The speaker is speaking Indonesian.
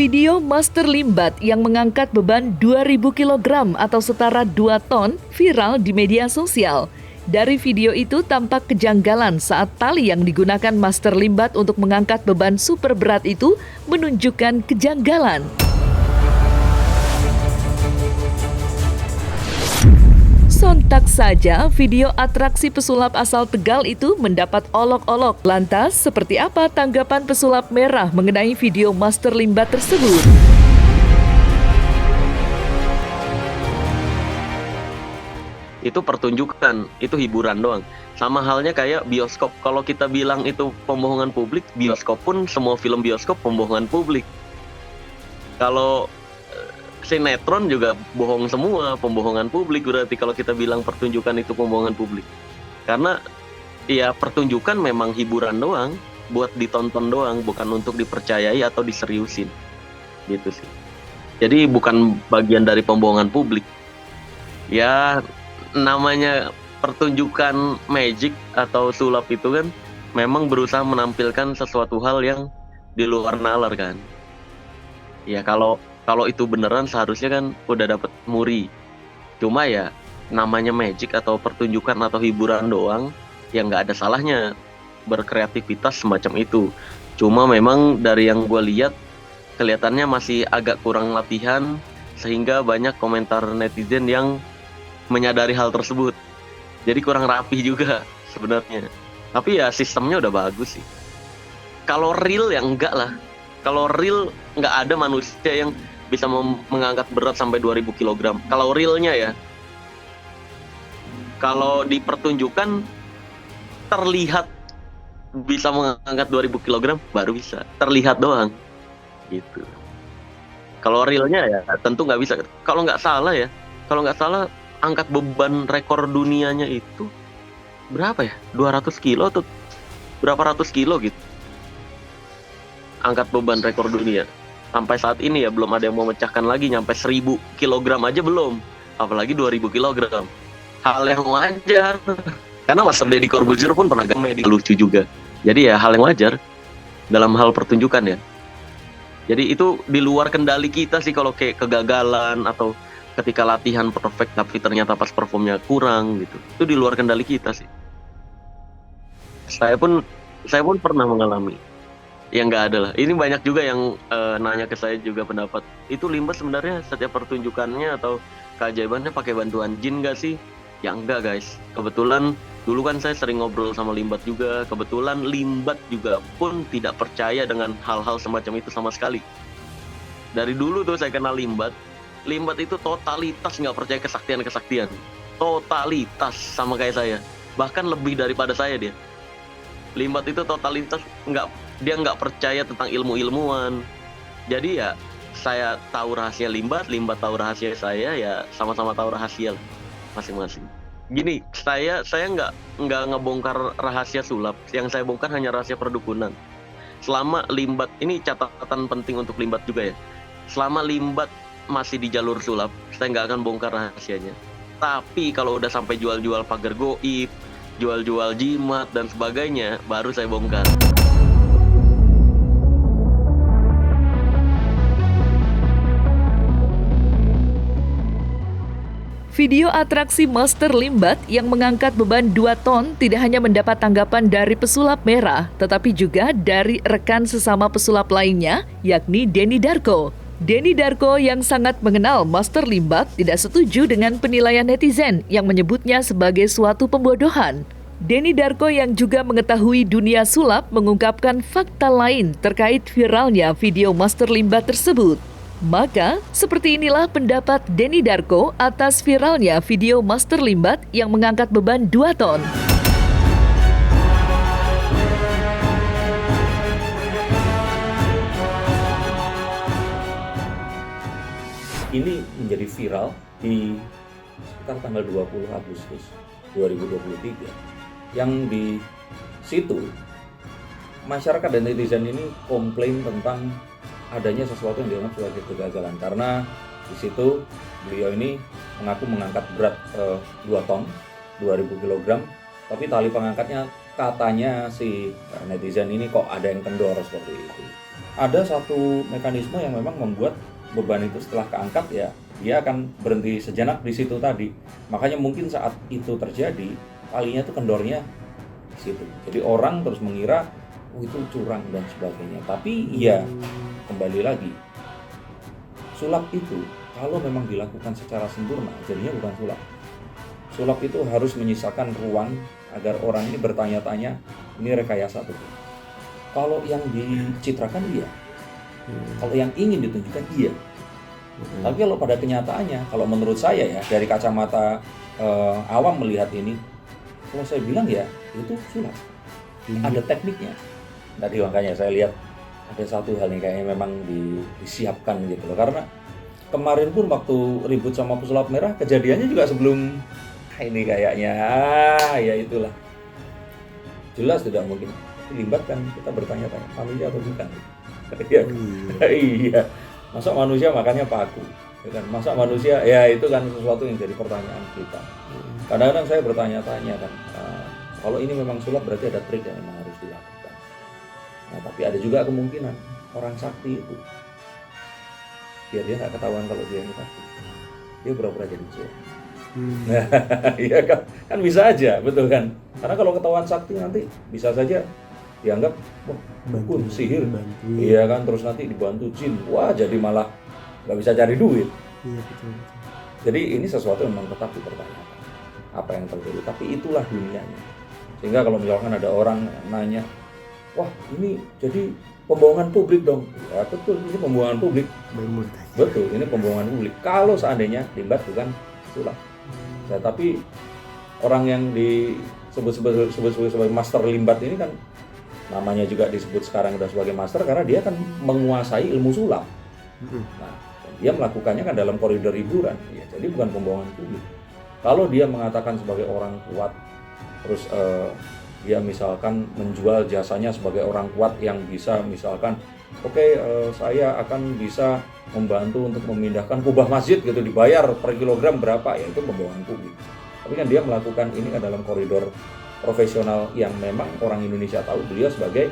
Video Master Limbat yang mengangkat beban 2.000 kg atau setara 2 ton viral di media sosial. Dari video itu tampak kejanggalan saat tali yang digunakan Master Limbat untuk mengangkat beban super berat itu menunjukkan kejanggalan. Sontak saja video atraksi pesulap asal Tegal itu mendapat olok-olok. Lantas, seperti apa tanggapan pesulap merah mengenai video Master Limbat tersebut? Itu pertunjukan, itu hiburan doang. Sama halnya kayak bioskop. Kalau kita bilang itu pembohongan publik, bioskop pun semua film bioskop pembohongan publik. Kalau sinetron juga bohong semua, pembohongan publik berarti kalau kita bilang pertunjukan itu pembohongan publik. Karena ya pertunjukan memang hiburan doang, buat ditonton doang, bukan untuk dipercayai atau diseriusin. Gitu sih. Jadi bukan bagian dari pembohongan publik. Ya namanya pertunjukan magic atau sulap itu kan memang berusaha menampilkan sesuatu hal yang di luar nalar kan. Ya kalau itu beneran seharusnya kan udah dapet muri. Cuma ya namanya magic atau pertunjukan atau hiburan doang, ya nggak ada salahnya berkreativitas semacam itu. Cuma memang dari yang gue lihat kelihatannya masih agak kurang latihan, sehingga banyak komentar netizen yang menyadari hal tersebut. Jadi kurang rapi juga sebenarnya. Tapi ya sistemnya udah bagus sih. Kalau real ya enggak lah. Kalau real nggak ada manusia yang bisa mengangkat berat sampai 2.000 kg. Kalau realnya ya. Kalau di pertunjukan terlihat bisa mengangkat 2.000 kg baru bisa. Terlihat doang. Gitu. Kalau realnya ya tentu nggak bisa. Kalau nggak salah angkat beban rekor dunianya itu berapa ya? 200 kilo atau berapa ratus kilo gitu. Angkat beban rekor dunia. Sampai saat ini ya belum ada yang mau memecahkan lagi, nyampe 1.000 kg aja belum. Apalagi 2.000 kg. Hal yang wajar. Karena Mas Deddy Corbuzier pun pernah komedi lucu juga. Jadi ya hal yang wajar dalam hal pertunjukan ya. Jadi itu di luar kendali kita sih kalau kayak kegagalan atau ketika latihan perfect tapi ternyata pas performnya kurang gitu. Itu di luar kendali kita sih. Saya pun pernah mengalami. Ya nggak ada lah. Ini banyak juga yang nanya ke saya juga pendapat. Itu Limbat sebenarnya setiap pertunjukannya atau keajaibannya pakai bantuan jin nggak sih? Ya enggak guys. Kebetulan dulu kan saya sering ngobrol sama Limbat juga. Kebetulan Limbat juga pun tidak percaya dengan hal-hal semacam itu sama sekali. Dari dulu tuh saya kenal Limbat. Limbat itu totalitas nggak percaya kesaktian. Totalitas sama kayak saya. Bahkan lebih daripada saya dia. Limbat itu totalitas dia nggak percaya tentang ilmuwan. Jadi ya saya tahu rahasia Limbat tahu rahasia saya, ya sama-sama tahu rahasia lah masing-masing. Gini, saya nggak ngebongkar rahasia sulap. Yang saya bongkar hanya rahasia perdukunan. Selama Limbat, ini catatan penting untuk Limbat juga ya. Selama Limbat masih di jalur sulap, saya nggak akan bongkar rahasianya. Tapi kalau udah sampai jual-jual pagar goib, jual-jual jimat dan sebagainya, baru saya bongkar. Video atraksi Master Limbat yang mengangkat beban 2 ton tidak hanya mendapat tanggapan dari pesulap merah, tetapi juga dari rekan sesama pesulap lainnya, yakni Denny Darko. Denny Darko yang sangat mengenal Master Limbat tidak setuju dengan penilaian netizen yang menyebutnya sebagai suatu pembodohan. Denny Darko yang juga mengetahui dunia sulap mengungkapkan fakta lain terkait viralnya video Master Limbat tersebut. Maka, seperti inilah pendapat Denny Darko atas viralnya video Master Limbat yang mengangkat beban 2 ton. Ini menjadi viral di sekitar tanggal 20 Agustus 2023. Yang di situ, masyarakat dan netizen ini komplain tentang adanya sesuatu yang dianggap sebagai kegagalan, karena di situ beliau ini mengaku mengangkat berat 2 ton, 2.000 kg, tapi tali pengangkatnya katanya si netizen ini kok ada yang kendor seperti itu. Ada satu mekanisme yang memang membuat beban itu setelah keangkat ya dia akan berhenti sejenak di situ tadi. Makanya mungkin saat itu terjadi talinya itu kendornya di situ. Jadi orang terus mengira itu curang dan sebagainya. Tapi ya kembali lagi, sulap itu kalau memang dilakukan secara sempurna jadinya bukan sulap. Sulap itu harus menyisakan ruang agar orang ini bertanya-tanya ini rekayasa betul. Kalau yang dicitrakan iya, kalau yang ingin ditunjukkan iya. Tapi kalau pada kenyataannya, kalau menurut saya ya dari kacamata awam melihat ini, kalau saya bilang ya itu sulap. Ada tekniknya. Tadi makanya saya lihat ada satu hal nih kayaknya memang disiapkan gitu loh. Karena kemarin pun waktu ribut sama pesulap merah kejadiannya juga sebelum ini kayaknya ya itulah. Jelas tidak mungkin Limbat kan kita bertanya-tanya manusia atau bukan. Iya. Masa manusia makannya paku? Ya kan? Masa manusia ya itu kan sesuatu yang jadi pertanyaan kita. Kadang-kadang saya bertanya-tanya kan, kalau ini memang sulap berarti ada trik yang memang harus dilakukan. Nah, tapi ada juga kemungkinan orang sakti itu biar dia nggak ketahuan kalau dia ini sakti, dia pura-pura jadi sulap. Nah, iya kan bisa aja, betul kan? Karena kalau ketahuan sakti nanti bisa saja dianggap dukun, sihir, iya kan, terus nanti dibantu jin, wah jadi malah nggak bisa cari duit. Iya betul. Jadi ini sesuatu yang memang tetap dipertanyakan apa yang terjadi, tapi itulah dunianya. Sehingga kalau misalkan ada orang yang nanya, wah ini jadi pembohongan publik dong, ya betul, ini pembohongan publik, betul, ini pembohongan publik. Kalau seandainya Limbat bukan sulap, ya, tapi orang yang disebut sebagai master Limbat ini kan namanya juga disebut sekarang udah sebagai master karena dia kan menguasai ilmu sulap. Nah, dia melakukannya kan dalam koridor hiburan, ya, jadi bukan pembohongan publik. Kalau dia mengatakan sebagai orang kuat, terus dia misalkan menjual jasanya sebagai orang kuat yang bisa misalkan, saya akan bisa membantu untuk memindahkan kubah masjid gitu, dibayar per kilogram berapa, ya itu pembohongan publik. Tapi kan dia melakukan ini kan dalam koridor profesional yang memang orang Indonesia tahu beliau sebagai